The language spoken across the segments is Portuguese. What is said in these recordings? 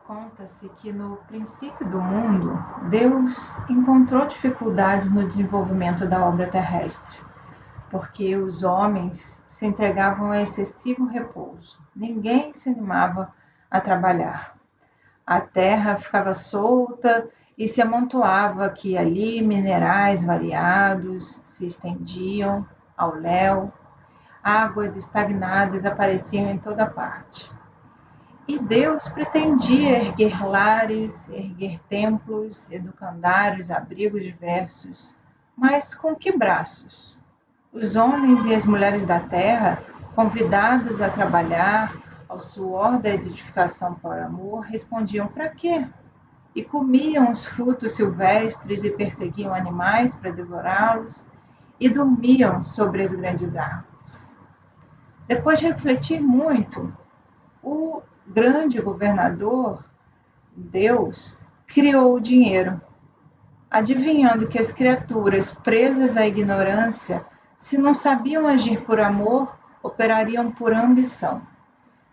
Conta-se que no princípio do mundo, Deus encontrou dificuldade no desenvolvimento da obra terrestre, porque os homens se entregavam a excessivo repouso. Ninguém se animava a trabalhar. A terra ficava solta e se amontoava aqui e ali minerais variados se estendiam ao léu, águas estagnadas apareciam em toda parte. E Deus pretendia erguer lares, erguer templos, educandários, abrigos diversos. Mas com que braços? Os homens e as mulheres da terra, convidados a trabalhar ao suor da edificação por amor, respondiam: para quê? E comiam os frutos silvestres e perseguiam animais para devorá-los e dormiam sobre as grandes árvores. Depois de refletir muito, o grande governador, Deus, criou o dinheiro, adivinhando que as criaturas presas à ignorância, se não sabiam agir por amor, operariam por ambição.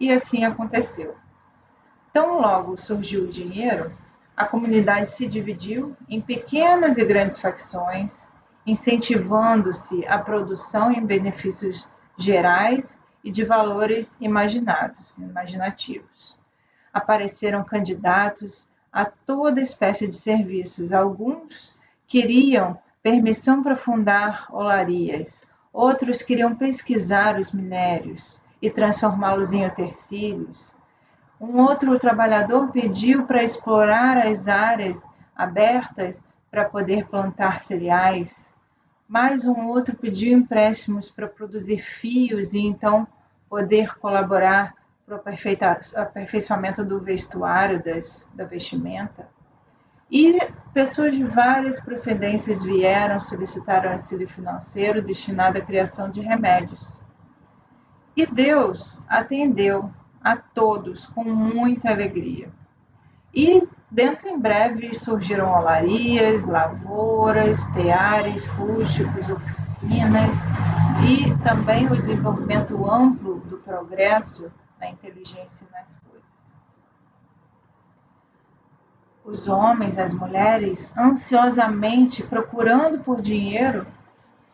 E assim aconteceu. Tão logo surgiu o dinheiro, a comunidade se dividiu em pequenas e grandes facções, incentivando-se a produção em benefícios gerais e de valores imaginativos. Apareceram candidatos a toda espécie de serviços. Alguns queriam permissão para fundar olarias, outros queriam pesquisar os minérios e transformá-los em utensílios. Um outro trabalhador pediu para explorar as áreas abertas para poder plantar cereais. Mais um outro pediu empréstimos para produzir fios e então poder colaborar para o aperfeiçoamento do vestuário, da vestimenta. E pessoas de várias procedências vieram solicitar auxílio financeiro destinado à criação de remédios. E Deus atendeu a todos com muita alegria. E dentro em breve surgiram olarias, lavouras, teares rústicos, oficinas e também o desenvolvimento amplo do progresso na inteligência e nas coisas. Os homens, as mulheres, ansiosamente procurando por dinheiro,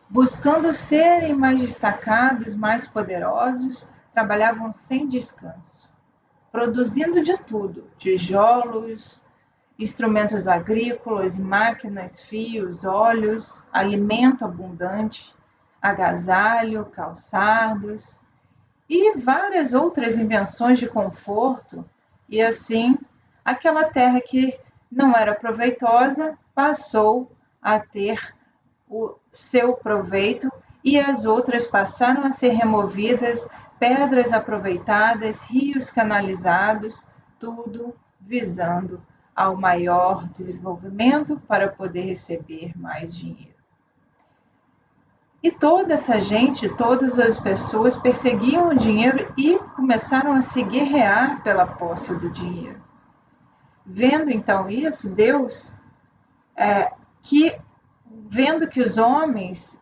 buscando serem mais destacados, mais poderosos, trabalhavam sem descanso, produzindo de tudo: tijolos, instrumentos agrícolas, máquinas, fios, óleos, alimento abundante, agasalho, calçados e várias outras invenções de conforto. E assim, aquela terra que não era proveitosa passou a ter o seu proveito e as outras passaram a ser removidas, pedras aproveitadas, rios canalizados, tudo visando ao maior desenvolvimento para poder receber mais dinheiro. E toda essa gente, todas as pessoas perseguiam o dinheiro e começaram a se guerrear pela posse do dinheiro. Vendo então isso, Deus, que vendo que os homens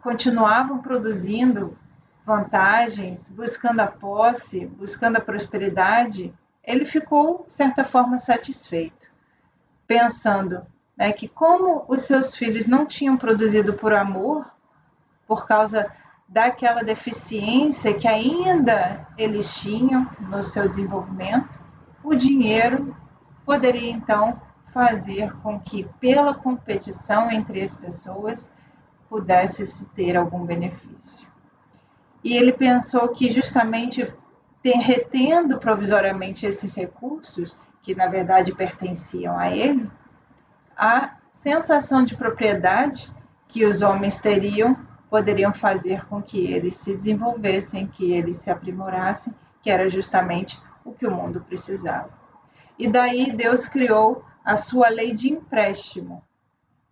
continuavam produzindo vantagens, buscando a posse, buscando a prosperidade, ele ficou, de certa forma, satisfeito, pensando, né, que como os seus filhos não tinham produzido por amor, por causa daquela deficiência que ainda eles tinham no seu desenvolvimento, o dinheiro poderia então fazer com que, pela competição entre as pessoas, pudesse-se ter algum benefício. E ele pensou que justamente retendo provisoriamente esses recursos, que na verdade pertenciam a ele, a sensação de propriedade que os homens teriam poderiam fazer com que eles se desenvolvessem, que eles se aprimorassem, que era justamente o que o mundo precisava. E daí Deus criou a sua lei de empréstimo,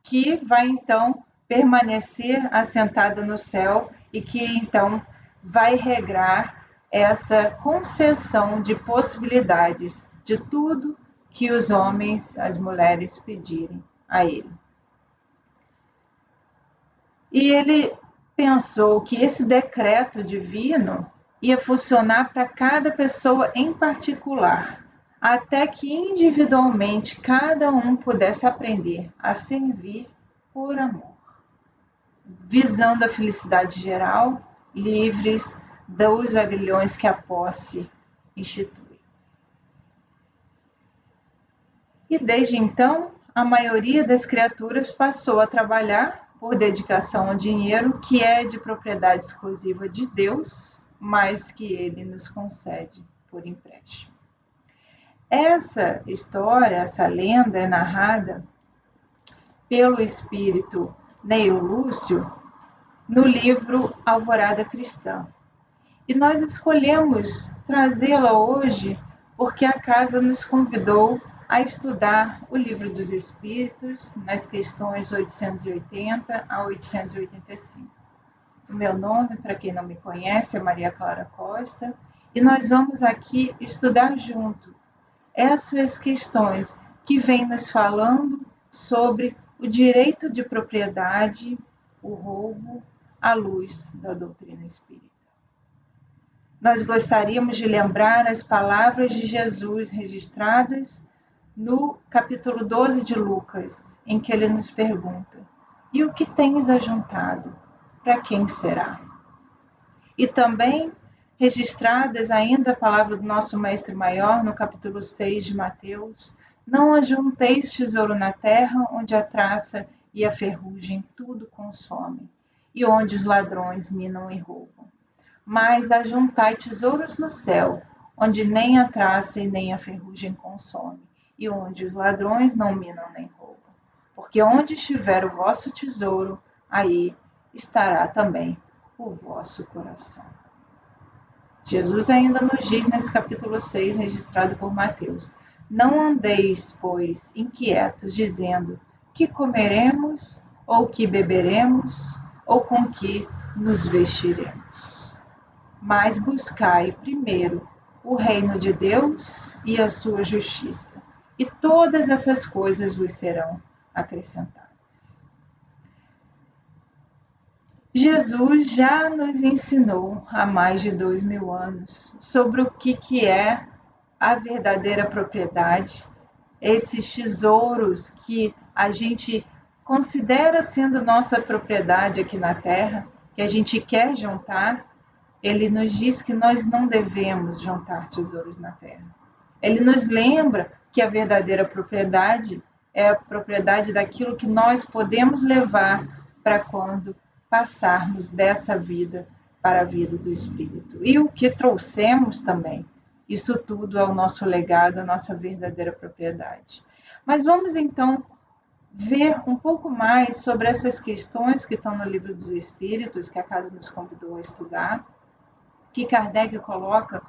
que vai então permanecer assentada no céu e que então vai regrar essa concessão de possibilidades de tudo que os homens, as mulheres pedirem a ele. E ele pensou que esse decreto divino ia funcionar para cada pessoa em particular, até que individualmente cada um pudesse aprender a servir por amor, visando a felicidade geral, livres dos agrilhões que a posse institui. E desde então, a maioria das criaturas passou a trabalhar por dedicação ao dinheiro, que é de propriedade exclusiva de Deus, mas que ele nos concede por empréstimo. Essa história, essa lenda é narrada pelo espírito Neil Lúcio no livro Alvorada Cristã. E nós escolhemos trazê-la hoje porque a casa nos convidou a estudar o Livro dos Espíritos nas questões 880 a 885. O meu nome, para quem não me conhece, é Maria Clara Costa, e nós vamos aqui estudar junto essas questões que vêm nos falando sobre o direito de propriedade, o roubo, à luz da doutrina espírita. Nós gostaríamos de lembrar as palavras de Jesus registradas no capítulo 12 de Lucas, em que ele nos pergunta: e o que tens ajuntado? Para quem será? E também registradas ainda a palavra do nosso Mestre Maior, no capítulo 6 de Mateus: não ajunteis tesouro na terra, onde a traça e a ferrugem tudo consomem, e onde os ladrões minam e roubam. Mas ajuntai tesouros no céu, onde nem a traça e nem a ferrugem consome, e onde os ladrões não minam nem roubam. Porque onde estiver o vosso tesouro, aí estará também o vosso coração. Jesus ainda nos diz nesse capítulo 6, registrado por Mateus: não andeis, pois, inquietos, dizendo: que comeremos, ou que beberemos, ou com que nos vestiremos. Mas buscai primeiro o reino de Deus e a sua justiça, e todas essas coisas vos serão acrescentadas. Jesus já nos ensinou há mais de 2000 anos sobre o que é a verdadeira propriedade, esses tesouros que a gente considera sendo nossa propriedade aqui na Terra, que a gente quer juntar. Ele nos diz que nós não devemos juntar tesouros na terra. Ele nos lembra que a verdadeira propriedade é a propriedade daquilo que nós podemos levar para quando passarmos dessa vida para a vida do Espírito. E o que trouxemos também. Isso tudo é o nosso legado, a nossa verdadeira propriedade. Mas vamos então ver um pouco mais sobre essas questões que estão no Livro dos Espíritos, que a casa nos convidou a estudar, que Kardec coloca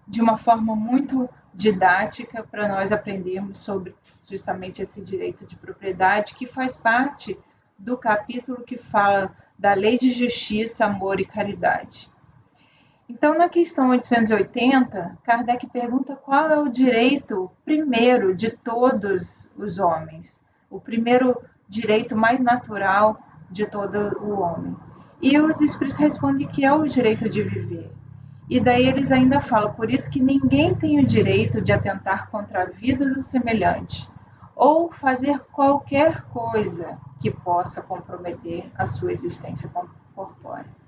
de uma forma muito didática para nós aprendermos sobre justamente esse direito de propriedade, que faz parte do capítulo que fala da lei de justiça, amor e caridade. Então, na questão 880, Kardec pergunta qual é o direito primeiro de todos os homens, o primeiro direito mais natural de todo o homem. E os espíritos respondem que é o direito de viver. E daí eles ainda falam: por isso que ninguém tem o direito de atentar contra a vida do semelhante, ou fazer qualquer coisa que possa comprometer a sua existência corpórea.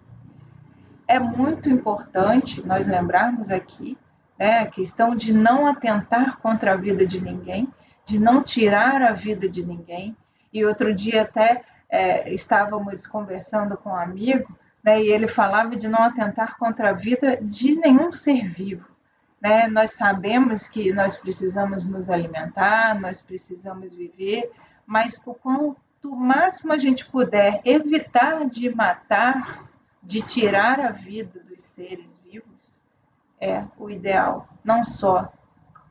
É muito importante nós lembrarmos aqui, a questão de não atentar contra a vida de ninguém, de não tirar a vida de ninguém. E outro dia até estávamos conversando com um amigo, e ele falava de não atentar contra a vida de nenhum ser vivo. Nós sabemos que nós precisamos nos alimentar, nós precisamos viver, mas o quanto máximo a gente puder evitar de matar, de tirar a vida dos seres vivos, é o ideal, não só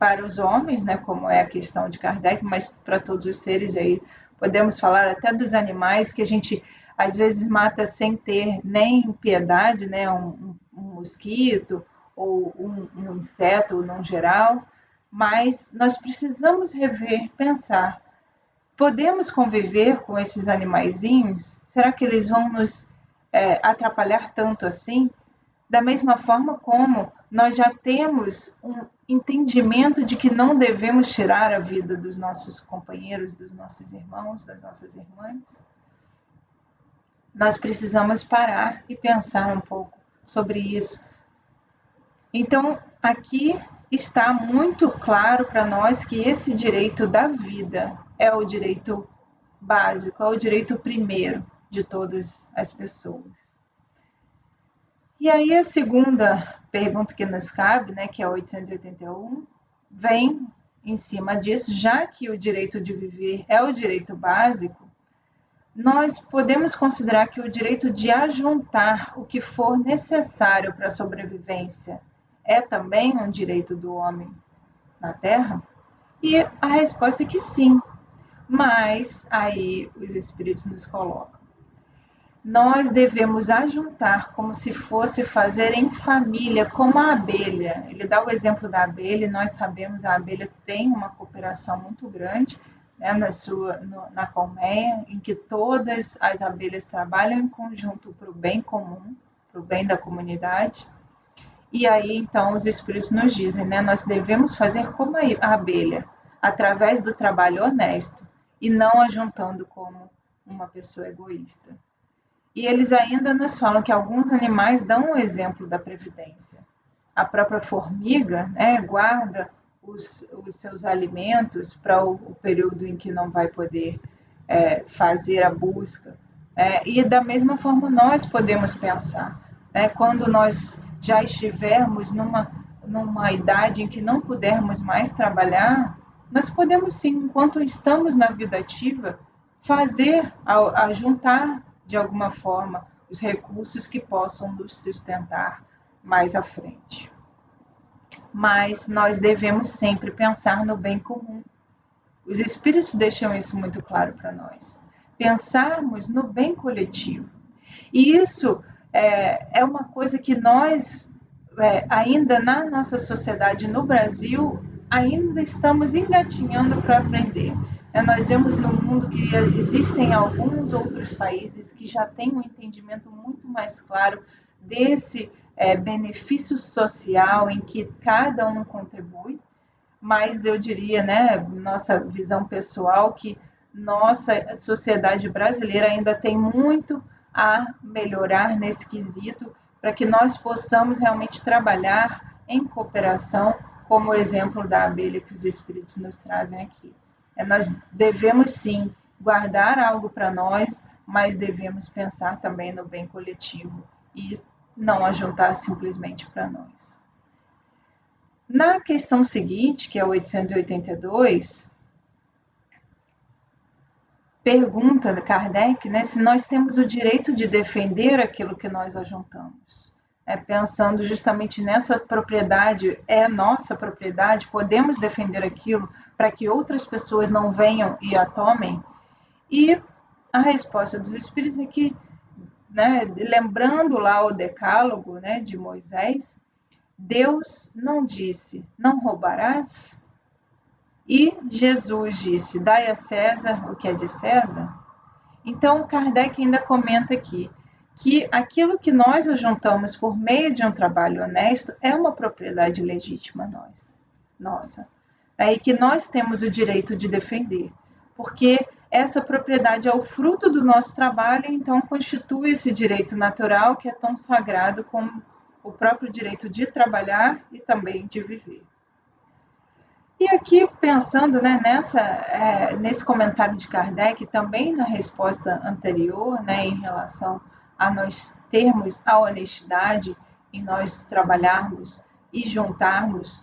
para os homens, como é a questão de Kardec, mas para todos os seres. Aí podemos falar até dos animais que a gente às vezes mata sem ter nem piedade, um mosquito ou um inseto no geral, mas nós precisamos rever, pensar: podemos conviver com esses animaizinhos? Será que eles vão nos atrapalhar tanto assim? Da mesma forma como nós já temos um entendimento de que não devemos tirar a vida dos nossos companheiros, dos nossos irmãos, das nossas irmãs. Nós precisamos parar e pensar um pouco sobre isso. Então, aqui está muito claro para nós que esse direito da vida é o direito básico, é o direito primeiro de todas as pessoas. E aí a segunda pergunta que nos cabe, né, que é 881, vem em cima disso, já que o direito de viver é o direito básico, nós podemos considerar que o direito de ajuntar o que for necessário para a sobrevivência é também um direito do homem na Terra? E a resposta é que sim, mas aí os espíritos nos colocam. Nós devemos ajuntar como se fosse fazer em família, como a abelha. Ele dá o exemplo da abelha, e nós sabemos que a abelha tem uma cooperação muito grande, né, na colmeia, em que todas as abelhas trabalham em conjunto para o bem comum, para o bem da comunidade. E aí, então, os espíritos nos dizem, né, nós devemos fazer como a abelha, através do trabalho honesto, e não ajuntando como uma pessoa egoísta. E eles ainda nos falam que alguns animais dão o exemplo da previdência. A própria formiga, né, guarda os seus alimentos para o período em que não vai poder fazer a busca. E da mesma forma nós podemos pensar, né, quando nós já estivermos numa idade em que não pudermos mais trabalhar, nós podemos sim, enquanto estamos na vida ativa, fazer, juntar de alguma forma os recursos que possam nos sustentar mais à frente. Mas nós devemos sempre pensar no bem comum. Os espíritos deixam isso muito claro para nós. Pensarmos no bem coletivo. E isso é uma coisa que nós, ainda na nossa sociedade no Brasil, ainda estamos engatinhando para aprender. Nós vemos no mundo que existem alguns outros países que já têm um entendimento muito mais claro desse benefício social em que cada um contribui, mas eu diria, né, nossa visão pessoal, que nossa sociedade brasileira ainda tem muito a melhorar nesse quesito para que nós possamos realmente trabalhar em cooperação, como o exemplo da abelha que os espíritos nos trazem aqui. Nós devemos sim guardar algo para nós, mas devemos pensar também no bem coletivo e não ajuntar simplesmente para nós. Na questão seguinte, que é 882, pergunta Kardec, né, se nós temos o direito de defender aquilo que nós ajuntamos. Pensando justamente nessa propriedade, é nossa propriedade, podemos defender aquilo para que outras pessoas não venham e a tomem? E a resposta dos espíritos é que, né, lembrando lá o decálogo, né, de Moisés, Deus não disse, não roubarás? E Jesus disse, dai a César o que é de César? Então, Kardec ainda comenta aqui que aquilo que nós ajuntamos por meio de um trabalho honesto é uma propriedade legítima nossa. E que nós temos o direito de defender, porque essa propriedade é o fruto do nosso trabalho, então constitui esse direito natural que é tão sagrado como o próprio direito de trabalhar e também de viver. E aqui, pensando, né, nesse comentário de Kardec, também na resposta anterior, né, em relação a nós termos a honestidade, em nós trabalharmos e juntarmos,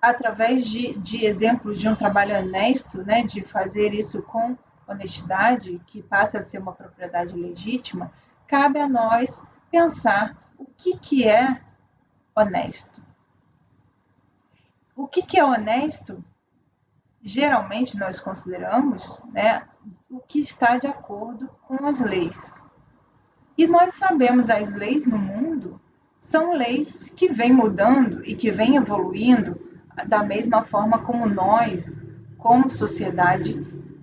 através de exemplos de um trabalho honesto, né, de fazer isso com honestidade, que passa a ser uma propriedade legítima, cabe a nós pensar o que é honesto. O que é honesto? Geralmente nós consideramos, né, o que está de acordo com as leis. E nós sabemos as leis no mundo são leis que vêm mudando e que vêm evoluindo da mesma forma como nós, como sociedade,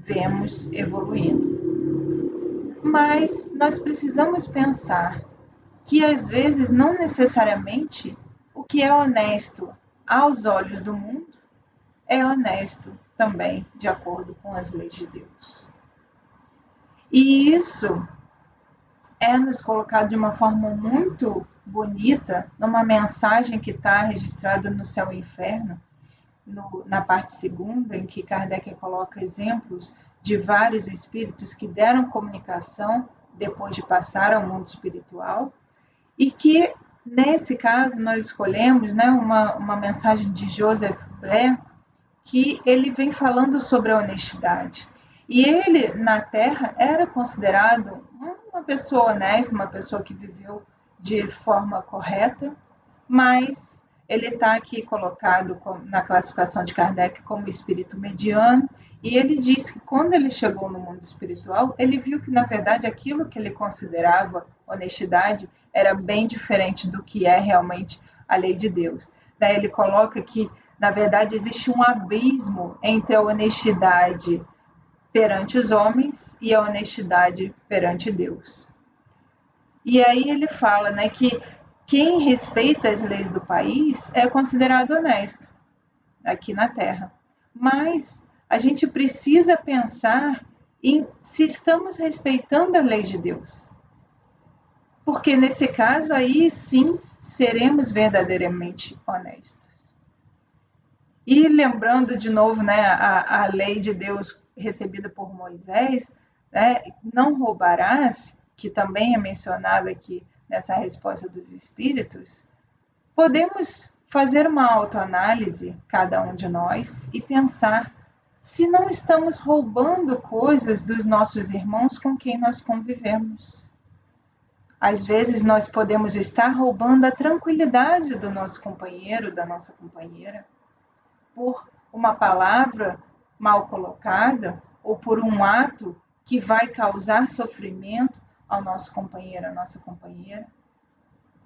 vemos evoluindo. Mas nós precisamos pensar que às vezes não necessariamente o que é honesto aos olhos do mundo é honesto também de acordo com as leis de Deus. E isso é nos colocado de uma forma muito bonita numa mensagem que está registrada no Céu e Inferno, na parte segunda, em que Kardec coloca exemplos de vários espíritos que deram comunicação depois de passar ao mundo espiritual, e que, nesse caso, nós escolhemos, né, uma mensagem de Joseph Bré, que ele vem falando sobre a honestidade. E ele, na Terra, era considerado uma pessoa honesta, uma pessoa que viveu de forma correta, mas ele está aqui colocado na classificação de Kardec como espírito mediano, e ele diz que quando ele chegou no mundo espiritual, ele viu que, na verdade, aquilo que ele considerava honestidade era bem diferente do que é realmente a lei de Deus. Daí ele coloca que, na verdade, existe um abismo entre a honestidade perante os homens e a honestidade perante Deus. E aí ele fala, né, que quem respeita as leis do país é considerado honesto aqui na Terra. Mas a gente precisa pensar em se estamos respeitando a lei de Deus. Porque nesse caso aí sim seremos verdadeiramente honestos. E lembrando de novo, né, a lei de Deus recebida por Moisés, né, não roubarás, que também é mencionada aqui nessa resposta dos espíritos, podemos fazer uma autoanálise, cada um de nós, e pensar se não estamos roubando coisas dos nossos irmãos com quem nós convivemos. Às vezes nós podemos estar roubando a tranquilidade do nosso companheiro, da nossa companheira, por uma palavra mal colocada ou por um ato que vai causar sofrimento ao nosso companheiro, à nossa companheira,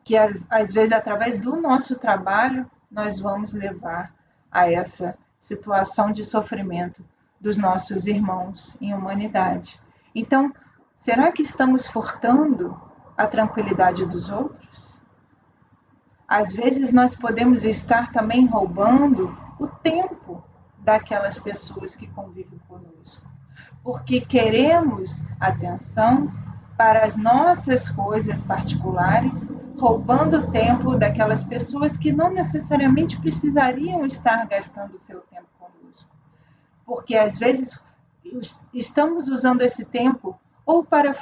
que às vezes através do nosso trabalho nós vamos levar a essa situação de sofrimento dos nossos irmãos em humanidade. Então, será que estamos furtando a tranquilidade dos outros? Às vezes nós podemos estar também roubando o tempo daquelas pessoas que convivem conosco, porque queremos atenção para as nossas coisas particulares, roubando o tempo daquelas pessoas que não necessariamente precisariam estar gastando o seu tempo conosco. Porque às vezes estamos usando esse tempo ou para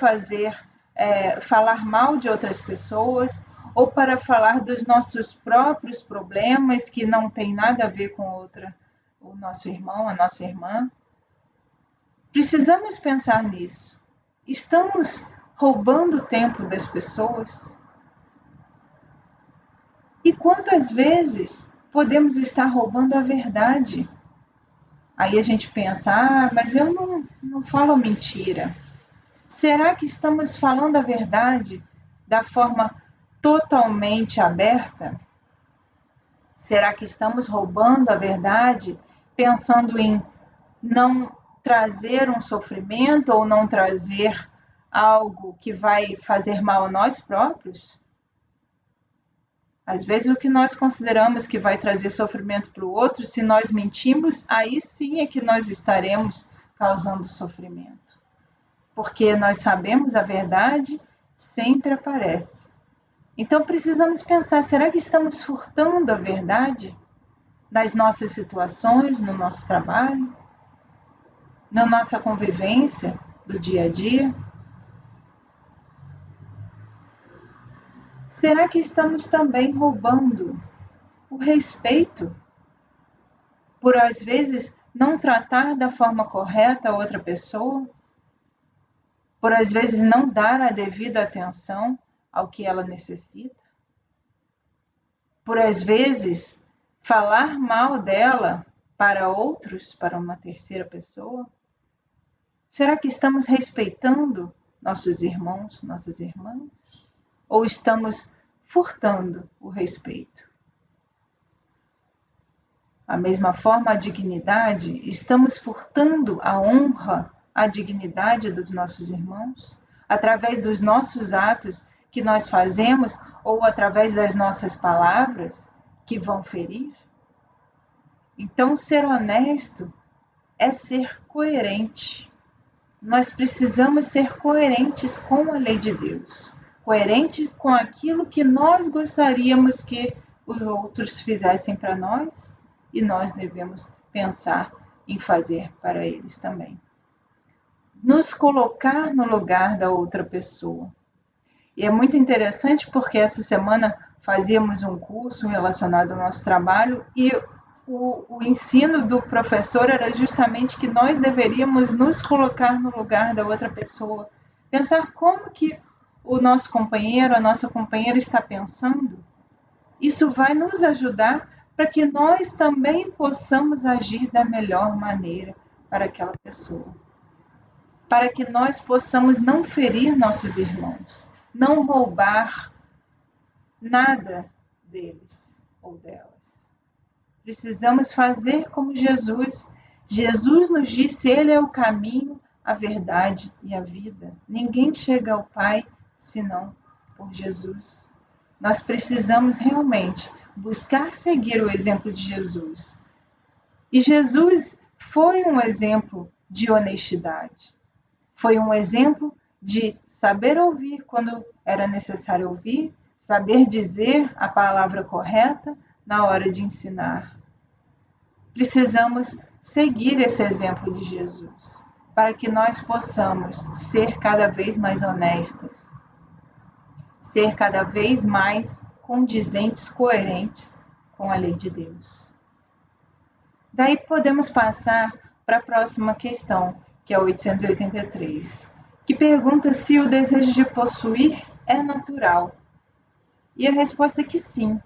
falar mal de outras pessoas, ou para falar dos nossos próprios problemas que não tem nada a ver com o nosso irmão, a nossa irmã. Precisamos pensar nisso. Estamos roubando o tempo das pessoas? E quantas vezes podemos estar roubando a verdade? Aí a gente pensa, mas eu não falo mentira. Será que estamos falando a verdade da forma totalmente aberta? Será que estamos roubando a verdade pensando em não trazer um sofrimento ou não trazer algo que vai fazer mal a nós próprios? Às vezes o que nós consideramos que vai trazer sofrimento para o outro, se nós mentimos, aí sim é que nós estaremos causando sofrimento. Porque nós sabemos a verdade sempre aparece. Então precisamos pensar, será que estamos furtando a verdade nas nossas situações, no nosso trabalho, na nossa convivência do dia a dia? Será que estamos também roubando o respeito por às vezes não tratar da forma correta a outra pessoa? Por às vezes não dar a devida atenção ao que ela necessita? Por às vezes falar mal dela para outros, para uma terceira pessoa? Será que estamos respeitando nossos irmãos, nossas irmãs? Ou estamos furtando o respeito? Da mesma forma, a dignidade, estamos furtando a honra, a dignidade dos nossos irmãos, através dos nossos atos que nós fazemos ou através das nossas palavras, que vão ferir? Então, ser honesto é ser coerente. Nós precisamos ser coerentes com a lei de Deus, coerente com aquilo que nós gostaríamos que os outros fizessem para nós e nós devemos pensar em fazer para eles também. Nos colocar no lugar da outra pessoa. E é muito interessante porque essa semana fazíamos um curso relacionado ao nosso trabalho e o ensino do professor era justamente que nós deveríamos nos colocar no lugar da outra pessoa, pensar como que o nosso companheiro, a nossa companheira está pensando. Isso vai nos ajudar para que nós também possamos agir da melhor maneira para aquela pessoa, para que nós possamos não ferir nossos irmãos, não roubar nada deles ou delas. Precisamos fazer como Jesus. Jesus nos disse, ele é o caminho, a verdade e a vida. Ninguém chega ao Pai senão por Jesus. Nós precisamos realmente buscar seguir o exemplo de Jesus. E Jesus foi um exemplo de honestidade. Foi um exemplo de saber ouvir quando era necessário ouvir, saber dizer a palavra correta na hora de ensinar. Precisamos seguir esse exemplo de Jesus, para que nós possamos ser cada vez mais honestos, ser cada vez mais condizentes, coerentes com a lei de Deus. Daí podemos passar para a próxima questão, que é a 883, que pergunta se o desejo de possuir é natural. E a resposta é que sim,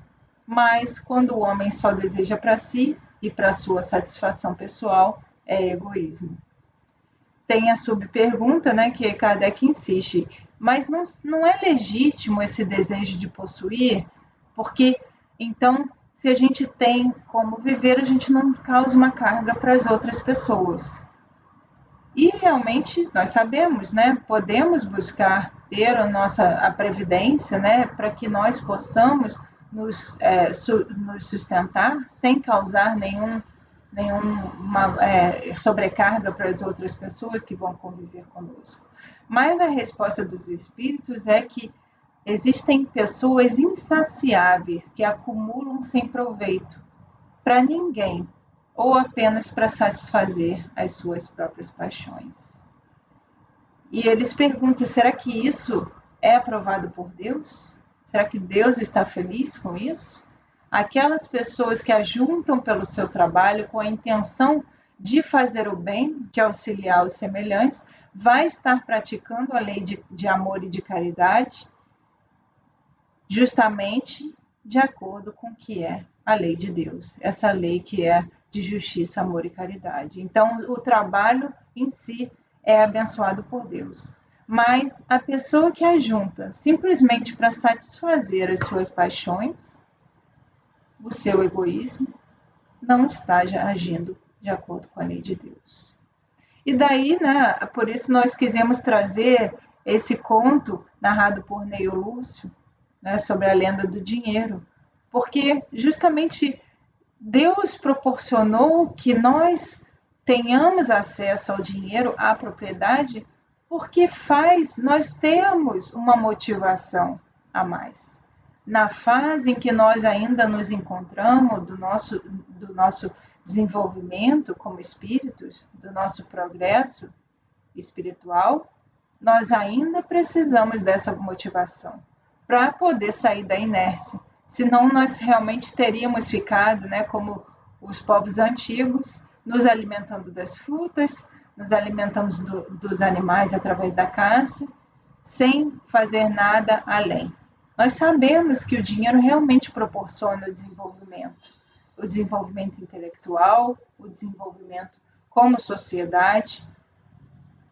mas quando o homem só deseja para si e para sua satisfação pessoal, é egoísmo. Tem a subpergunta, né, que Kardec insiste, mas não é legítimo esse desejo de possuir, porque então, se a gente tem como viver, a gente não causa uma carga para as outras pessoas. E realmente nós sabemos, né, podemos buscar ter a previdência, né, para que nós possamos nos sustentar sem causar nenhuma sobrecarga para as outras pessoas que vão conviver conosco. Mas a resposta dos espíritos é que existem pessoas insaciáveis que acumulam sem proveito para ninguém ou apenas para satisfazer as suas próprias paixões. E eles perguntam, será que isso é aprovado por Deus? Será que Deus está feliz com isso? Aquelas pessoas que ajuntam pelo seu trabalho com a intenção de fazer o bem, de auxiliar os semelhantes, vai estar praticando a lei de amor e de caridade, justamente de acordo com o que é a lei de Deus, essa lei que é de justiça, amor e caridade. Então, o trabalho em si é abençoado por Deus. Mas a pessoa que ajunta simplesmente para satisfazer as suas paixões, o seu egoísmo, não está agindo de acordo com a lei de Deus. E daí, né, por isso nós quisemos trazer esse conto narrado por Neio Lúcio, né, sobre a lenda do dinheiro, porque justamente Deus proporcionou que nós tenhamos acesso ao dinheiro, à propriedade, porque nós temos uma motivação a mais. Na fase em que nós ainda nos encontramos do nosso desenvolvimento como espíritos, do nosso progresso espiritual, nós ainda precisamos dessa motivação para poder sair da inércia. Senão nós realmente teríamos ficado, né, como os povos antigos, nos alimentando das frutas, nos alimentamos dos animais através da caça, sem fazer nada além. Nós sabemos que o dinheiro realmente proporciona o desenvolvimento intelectual, o desenvolvimento como sociedade,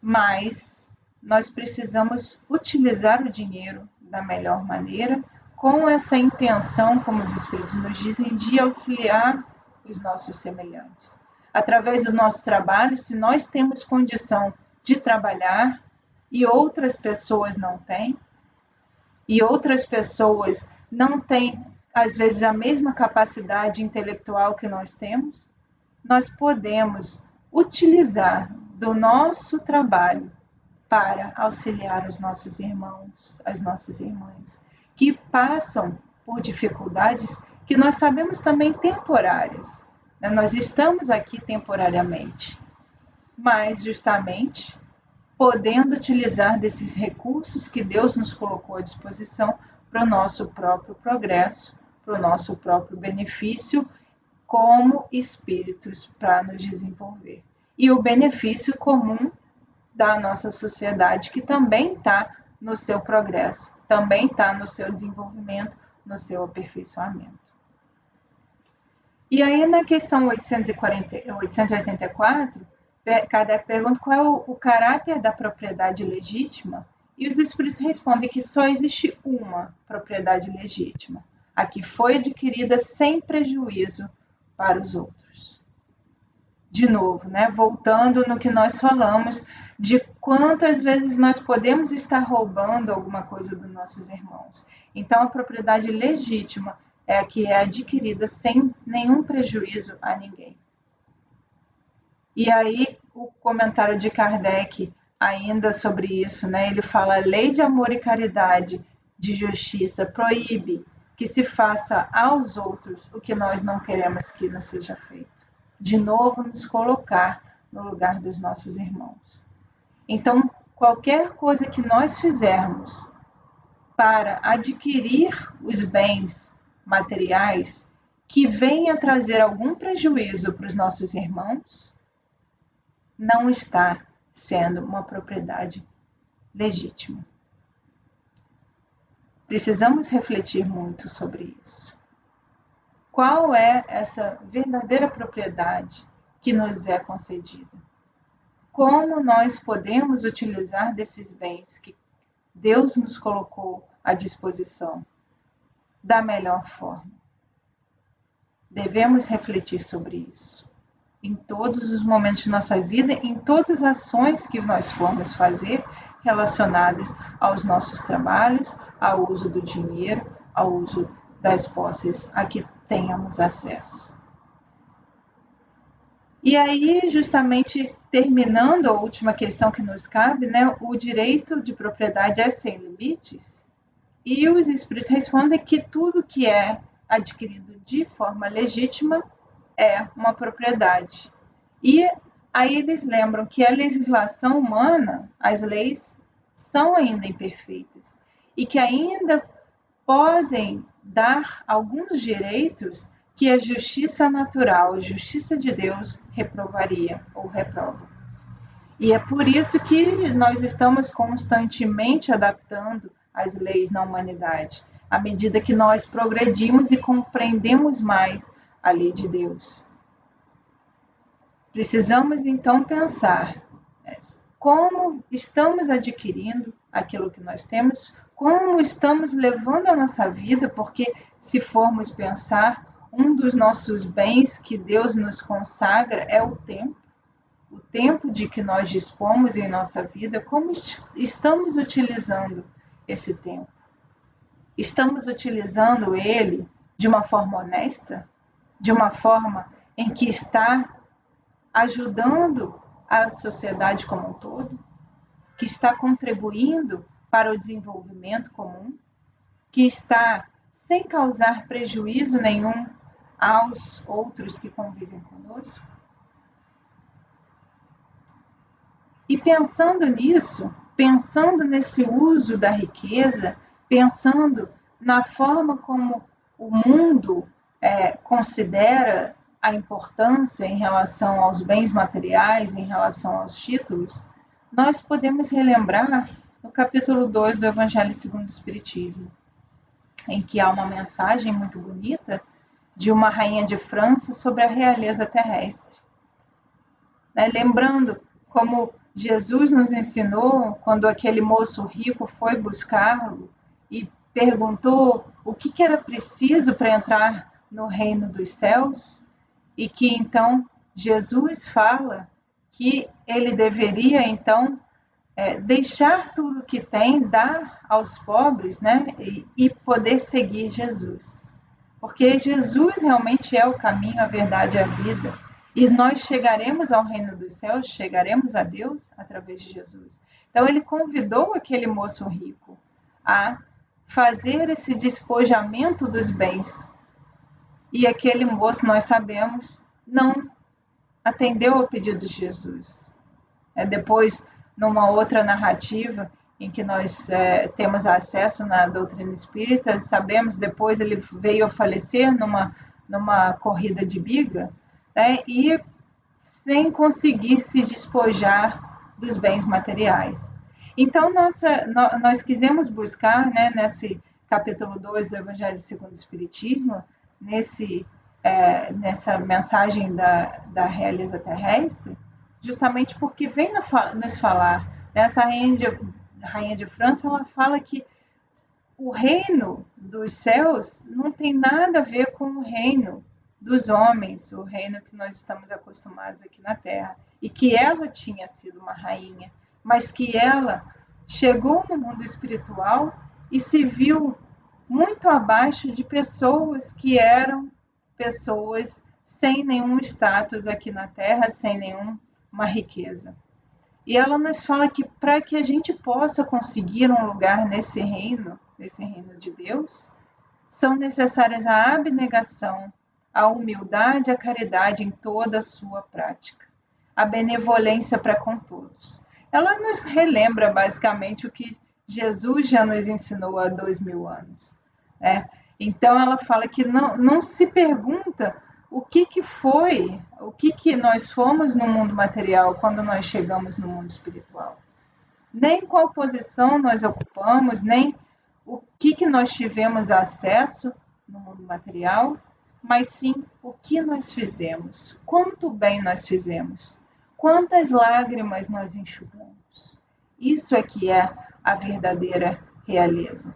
mas nós precisamos utilizar o dinheiro da melhor maneira, com essa intenção, como os Espíritos nos dizem, de auxiliar os nossos semelhantes. Através do nosso trabalho, se nós temos condição de trabalhar e outras pessoas não têm, e outras pessoas não têm às vezes, a mesma capacidade intelectual que nós temos, nós podemos utilizar do nosso trabalho para auxiliar os nossos irmãos, as nossas irmãs, que passam por dificuldades que nós sabemos também temporárias. Nós estamos aqui temporariamente, mas justamente podendo utilizar desses recursos que Deus nos colocou à disposição para o nosso próprio progresso, para o nosso próprio benefício como espíritos para nos desenvolver. E o benefício comum da nossa sociedade, que também está no seu progresso, também está no seu desenvolvimento, no seu aperfeiçoamento. E aí, na questão 884, Kardec pergunta qual é o caráter da propriedade legítima, e os espíritos respondem que só existe uma propriedade legítima, a que foi adquirida sem prejuízo para os outros. De novo, voltando no que nós falamos de quantas vezes nós podemos estar roubando alguma coisa dos nossos irmãos. Então, a propriedade legítima é a que é adquirida sem nenhum prejuízo a ninguém. E aí, o comentário de Kardec, ainda sobre isso, ele fala: a lei de amor e caridade, de justiça, proíbe que se faça aos outros o que nós não queremos que nos seja feito. De novo, nos colocar no lugar dos nossos irmãos. Então, qualquer coisa que nós fizermos para adquirir os bens materiais que venha trazer algum prejuízo para os nossos irmãos, não está sendo uma propriedade legítima. Precisamos refletir muito sobre isso. Qual é essa verdadeira propriedade que nos é concedida? Como nós podemos utilizar desses bens que Deus nos colocou à disposição da melhor forma? Devemos refletir sobre isso em todos os momentos de nossa vida, em todas as ações que nós formos fazer relacionadas aos nossos trabalhos, ao uso do dinheiro, ao uso das posses a que tenhamos acesso. E aí, justamente terminando a última questão que nos cabe, o direito de propriedade é sem limites? E os espíritos respondem que tudo que é adquirido de forma legítima é uma propriedade. E aí eles lembram que a legislação humana, as leis, são ainda imperfeitas e que ainda podem dar alguns direitos que a justiça natural, a justiça de Deus, reprovaria ou reprova. E é por isso que nós estamos constantemente adaptando as leis na humanidade, à medida que nós progredimos e compreendemos mais a lei de Deus. Precisamos então pensar como estamos adquirindo aquilo que nós temos, como estamos levando a nossa vida, porque se formos pensar, um dos nossos bens que Deus nos consagra é o tempo de que nós dispomos em nossa vida. Como estamos utilizando esse tempo? Estamos utilizando ele de uma forma honesta? De uma forma em que está ajudando a sociedade como um todo? Que está contribuindo para o desenvolvimento comum? Que está sem causar prejuízo nenhum aos outros que convivem conosco? E pensando nisso, pensando nesse uso da riqueza, pensando na forma como o mundo considera a importância em relação aos bens materiais, em relação aos títulos, nós podemos relembrar no capítulo 2 do Evangelho segundo o Espiritismo, em que há uma mensagem muito bonita de uma rainha de França sobre a realeza terrestre. Lembrando como Jesus nos ensinou quando aquele moço rico foi buscá-lo e perguntou o que era preciso para entrar no reino dos céus, e que então Jesus fala que ele deveria então deixar tudo que tem, dar aos pobres, e poder seguir Jesus. porque Jesus realmente é o caminho, a verdade e a vida. E nós chegaremos ao reino dos céus, chegaremos a Deus através de Jesus. Então ele convidou aquele moço rico a fazer esse despojamento dos bens. E aquele moço, nós sabemos, não atendeu ao pedido de Jesus. Depois, numa outra narrativa, em que nós temos acesso na doutrina espírita, sabemos, depois ele veio a falecer numa corrida de biga, né, e sem conseguir se despojar dos bens materiais. Então, nós quisemos buscar, né, nesse capítulo 2 do Evangelho segundo o Espiritismo, nessa mensagem da realeza terrestre, justamente porque vem nos falar, essa rainha de França, ela fala que o reino dos céus não tem nada a ver com o reino dos homens, o reino que nós estamos acostumados aqui na Terra, e que ela tinha sido uma rainha, mas que ela chegou no mundo espiritual e se viu muito abaixo de pessoas que eram pessoas sem nenhum status aqui na Terra, sem nenhuma riqueza. E ela nos fala que para que a gente possa conseguir um lugar nesse reino de Deus, são necessárias a abnegação, a humildade, a caridade em toda a sua prática, a benevolência para com todos. Ela nos relembra basicamente o que Jesus já nos ensinou há 2000 anos. Então ela fala que não se pergunta o que foi, o que nós fomos no mundo material quando nós chegamos no mundo espiritual. Nem qual posição nós ocupamos, nem o que nós tivemos acesso no mundo material, mas sim o que nós fizemos, quanto bem nós fizemos, quantas lágrimas nós enxugamos. Isso é que é a verdadeira realeza.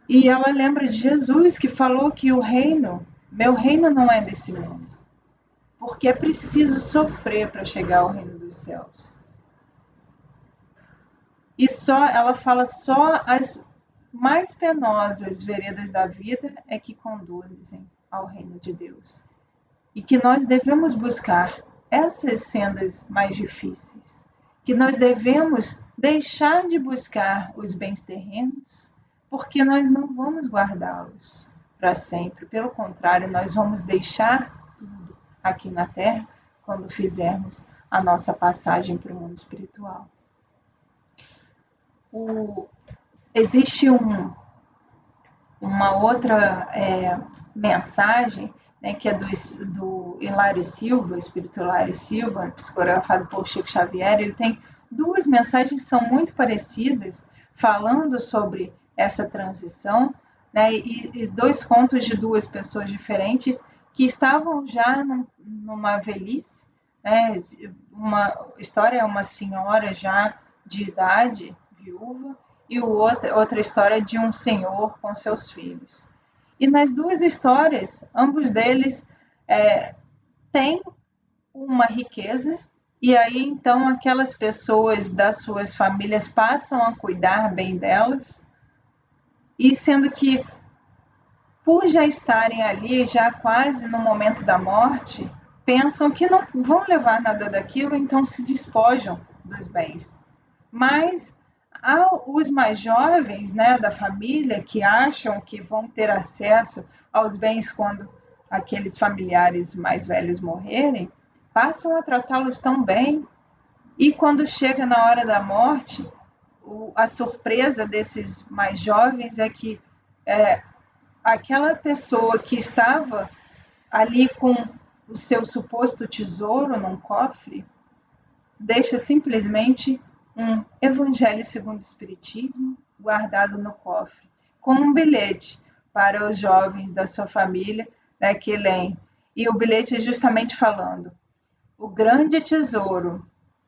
E ela lembra de Jesus, que falou que meu reino não é desse mundo, porque é preciso sofrer para chegar ao reino dos céus. E ela fala só as mais penosas veredas da vida é que conduzem ao reino de Deus. E que nós devemos buscar essas sendas mais difíceis, que nós devemos deixar de buscar os bens terrenos, porque nós não vamos guardá-los para sempre. Pelo contrário, nós vamos deixar tudo aqui na Terra quando fizermos a nossa passagem para o mundo espiritual. Existe uma outra mensagem, né, que é do Hilário Silva, Espírito Hilário Silva, psicografado por Chico Xavier. Ele tem duas mensagens que são muito parecidas, falando sobre essa transição, né, e dois contos de duas pessoas diferentes que estavam já numa velhice. Né, uma história é uma senhora já de idade, viúva, e outra história de um senhor com seus filhos. E nas duas histórias, ambos deles têm uma riqueza, e aí então aquelas pessoas das suas famílias passam a cuidar bem delas, e sendo que por já estarem ali, já quase no momento da morte, pensam que não vão levar nada daquilo, então se despojam dos bens. Mas os mais jovens, né, da família, que acham que vão ter acesso aos bens quando aqueles familiares mais velhos morrerem, passam a tratá-los tão bem, e quando chega na hora da morte, a surpresa desses mais jovens é que aquela pessoa que estava ali com o seu suposto tesouro num cofre, deixa simplesmente um Evangelho segundo o Espiritismo guardado no cofre, com um bilhete para os jovens da sua família, né, que leem. E o bilhete é justamente falando: o grande tesouro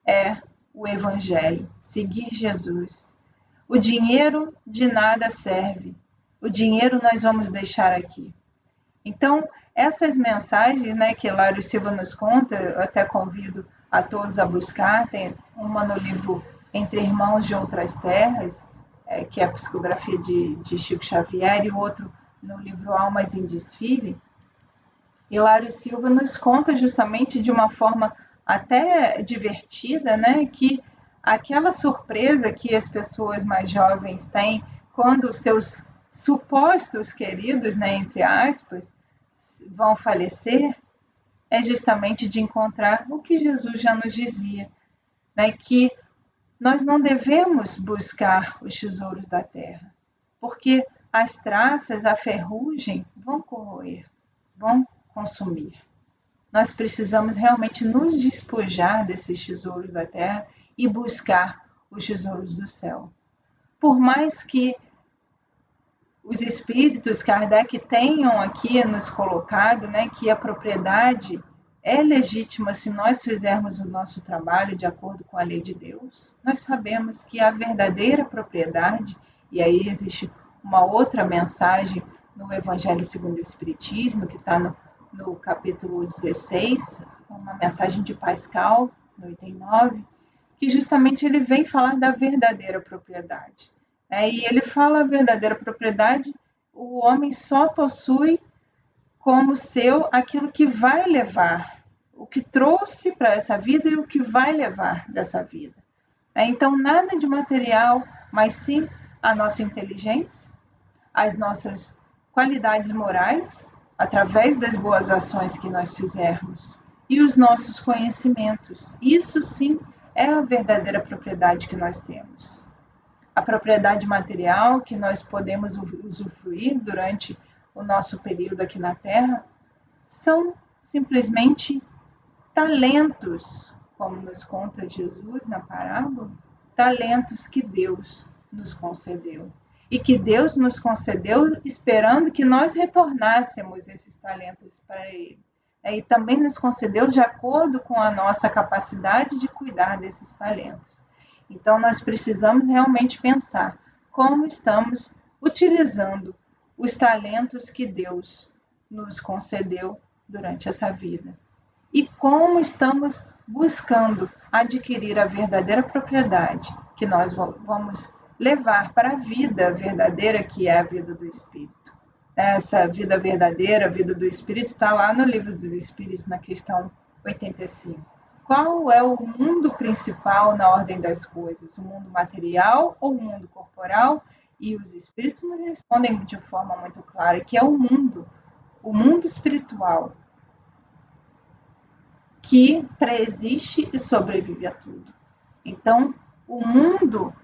é o Evangelho, seguir Jesus. O dinheiro de nada serve, o dinheiro nós vamos deixar aqui. Então, essas mensagens, né, que Hilário Silva nos conta, eu até convido a todos a buscar, tem uma no livro Entre Irmãos de Outras Terras, que é a psicografia de Chico Xavier, e o outro no livro Almas em Desfile, Hilário Silva nos conta justamente de uma forma até divertida, né, que aquela surpresa que as pessoas mais jovens têm quando seus supostos queridos, né, entre aspas, vão falecer, é justamente de encontrar o que Jesus já nos dizia, né, que nós não devemos buscar os tesouros da terra, porque as traças, a ferrugem vão corroer, vão consumir. Nós precisamos realmente nos despojar desses tesouros da terra e buscar os tesouros do céu. Por mais que os espíritos Kardec tenham aqui nos colocado, né, que a propriedade é legítima se nós fizermos o nosso trabalho de acordo com a lei de Deus, nós sabemos que a verdadeira propriedade, e aí existe uma outra mensagem no Evangelho segundo o Espiritismo, que está no capítulo 16, uma mensagem de Pascal, no item 9, que justamente ele vem falar da verdadeira propriedade. E ele fala a verdadeira propriedade, o homem só possui como seu aquilo que vai levar, o que trouxe para essa vida e o que vai levar dessa vida. Então, nada de material, mas sim a nossa inteligência, as nossas qualidades morais, através das boas ações que nós fizermos, e os nossos conhecimentos. Isso sim é a verdadeira propriedade que nós temos. A propriedade material que nós podemos usufruir durante o nosso período aqui na Terra são simplesmente talentos, como nos conta Jesus na parábola, talentos que Deus nos concedeu. E que Deus nos concedeu esperando que nós retornássemos esses talentos para Ele. E também nos concedeu de acordo com a nossa capacidade de cuidar desses talentos. Então, nós precisamos realmente pensar como estamos utilizando os talentos que Deus nos concedeu durante essa vida. E como estamos buscando adquirir a verdadeira propriedade que nós vamos levar para a vida verdadeira, que é a vida do Espírito. Essa vida verdadeira, a vida do Espírito, está lá no Livro dos Espíritos, na questão 85. Qual é o mundo principal na ordem das coisas? O mundo material ou o mundo corporal? E os espíritos nos respondem de forma muito clara que é o mundo espiritual, que preexiste e sobrevive a tudo. Então, o mundo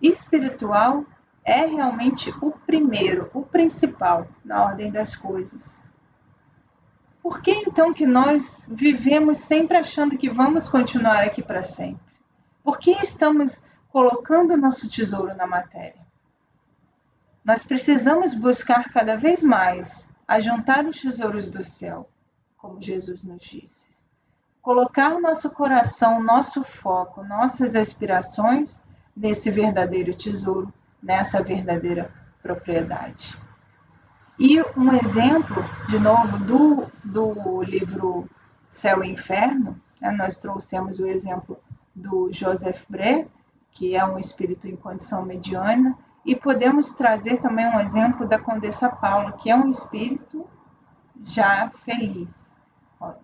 espiritual é realmente o primeiro, o principal na ordem das coisas. Por que então que nós vivemos sempre achando que vamos continuar aqui para sempre? Por que estamos colocando nosso tesouro na matéria? Nós precisamos buscar cada vez mais ajuntar os tesouros do céu, como Jesus nos disse. Colocar nosso coração, nosso foco, nossas aspirações nesse verdadeiro tesouro, nessa verdadeira propriedade. E um exemplo, de novo, do livro Céu e Inferno, nós trouxemos o exemplo do Joseph Bré, que é um espírito em condição mediana, e podemos trazer também um exemplo da Condessa Paula, que é um espírito já feliz,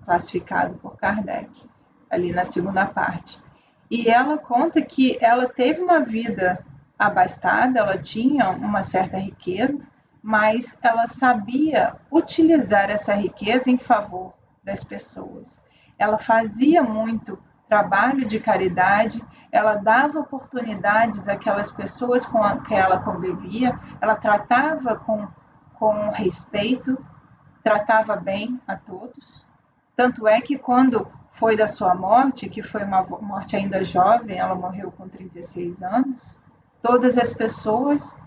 classificado por Kardec, ali na segunda parte. E ela conta que ela teve uma vida abastada, ela tinha uma certa riqueza, mas ela sabia utilizar essa riqueza em favor das pessoas. Ela fazia muito trabalho de caridade, ela dava oportunidades àquelas pessoas com que ela convivia, ela tratava com respeito, tratava bem a todos. Tanto é que quando foi da sua morte, que foi uma morte ainda jovem, ela morreu com 36 anos, todas as pessoas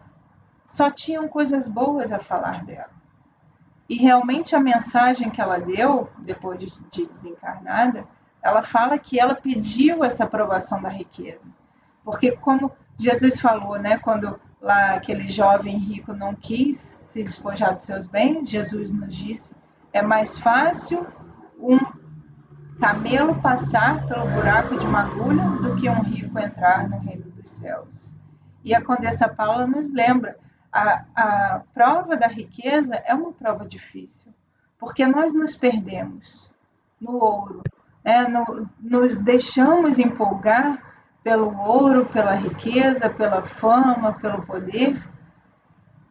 só tinham coisas boas a falar dela. E realmente a mensagem que ela deu, depois de desencarnada, ela fala que ela pediu essa aprovação da riqueza. Porque como Jesus falou, né, quando lá aquele jovem rico não quis se despojar dos seus bens, Jesus nos disse, é mais fácil um camelo passar pelo buraco de uma agulha do que um rico entrar no reino dos céus. E a Condessa Paula nos lembra A prova da riqueza é uma prova difícil, porque nós nos perdemos no ouro, nos deixamos empolgar pelo ouro, pela riqueza, pela fama, pelo poder,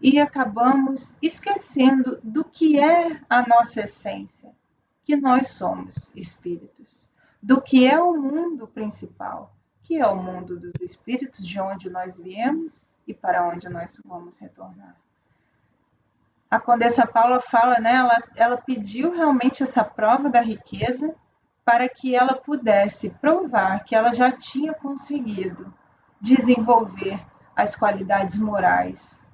e acabamos esquecendo do que é a nossa essência, que nós somos espíritos, do que é o mundo principal, que é o mundo dos espíritos, de onde nós viemos e para onde nós vamos retornar. A Condessa Paula fala, né, ela pediu realmente essa prova da riqueza para que ela pudesse provar que ela já tinha conseguido desenvolver as qualidades morais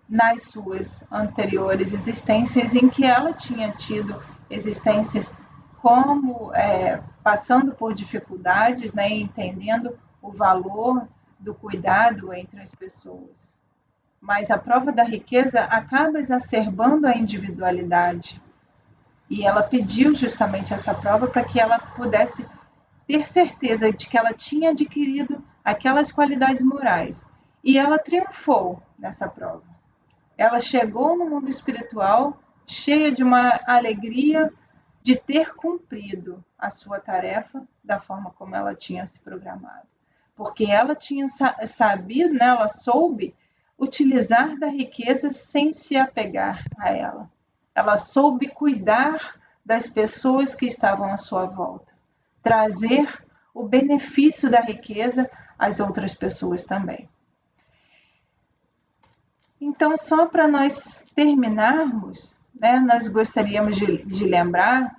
nas suas anteriores existências, em que ela tinha tido existências como passando por dificuldades, né, entendendo o valor do cuidado entre as pessoas. Mas a prova da riqueza acaba exacerbando a individualidade. E ela pediu justamente essa prova para que ela pudesse ter certeza de que ela tinha adquirido aquelas qualidades morais. E ela triunfou nessa prova. Ela chegou no mundo espiritual cheia de uma alegria de ter cumprido a sua tarefa da forma como ela tinha se programado. Porque ela tinha sabido, né, ela soube utilizar da riqueza sem se apegar a ela. Ela soube cuidar das pessoas que estavam à sua volta, trazer o benefício da riqueza às outras pessoas também. Então, só para nós terminarmos, né, nós gostaríamos de lembrar,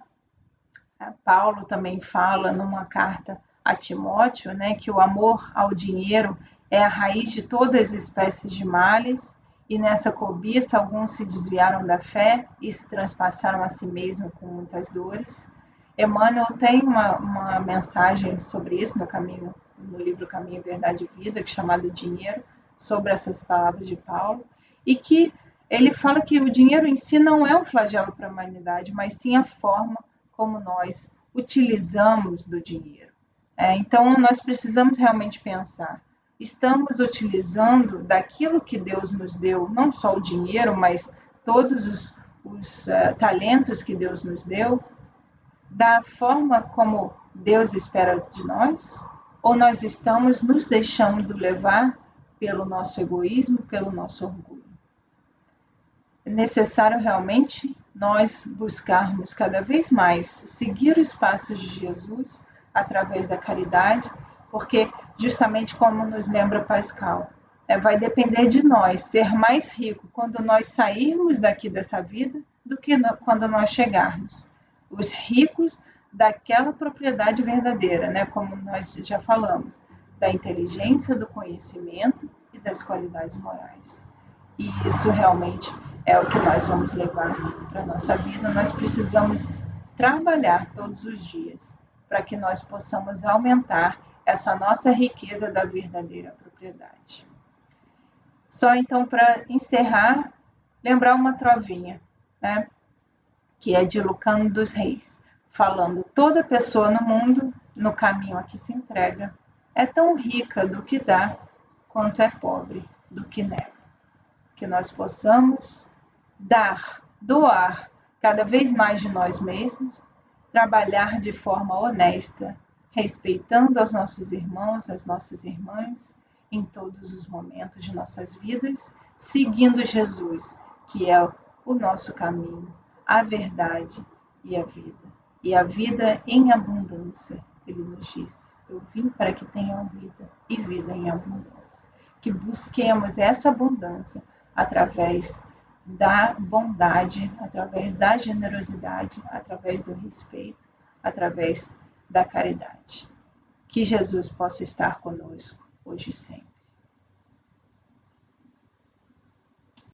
Paulo também fala numa carta a Timóteo, né, que o amor ao dinheiro é a raiz de todas as espécies de males, e nessa cobiça alguns se desviaram da fé e se transpassaram a si mesmo com muitas dores. Emmanuel tem uma mensagem sobre isso no livro Caminho, Verdade e Vida, que é chamado Dinheiro, sobre essas palavras de Paulo, e que ele fala que o dinheiro em si não é um flagelo para a humanidade, mas sim a forma como nós utilizamos do dinheiro. Então, nós precisamos realmente pensar, estamos utilizando daquilo que Deus nos deu, não só o dinheiro, mas todos os talentos que Deus nos deu, da forma como Deus espera de nós? Ou nós estamos nos deixando levar pelo nosso egoísmo, pelo nosso orgulho? É necessário realmente nós buscarmos cada vez mais seguir os passos de Jesus através da caridade, porque justamente como nos lembra Pascal, vai depender de nós ser mais rico quando nós sairmos daqui dessa vida do que quando nós chegarmos. Os ricos daquela propriedade verdadeira, né, como nós já falamos, da inteligência, do conhecimento e das qualidades morais. E isso realmente é o que nós vamos levar para a nossa vida. Nós precisamos trabalhar todos os dias para que nós possamos aumentar essa nossa riqueza da verdadeira propriedade. Só então, para encerrar, lembrar uma trovinha, né, que é de Lucano dos Reis, falando: toda pessoa no mundo, no caminho a que se entrega, é tão rica do que dá, quanto é pobre do que nega. Que nós possamos doar cada vez mais de nós mesmos, trabalhar de forma honesta, respeitando aos nossos irmãos, as nossas irmãs, em todos os momentos de nossas vidas, seguindo Jesus, que é o nosso caminho, a verdade e a vida. E a vida em abundância, ele nos diz: eu vim para que tenham vida e vida em abundância. Que busquemos essa abundância através da bondade, através da generosidade, através do respeito, através da caridade. Que Jesus possa estar conosco hoje e sempre.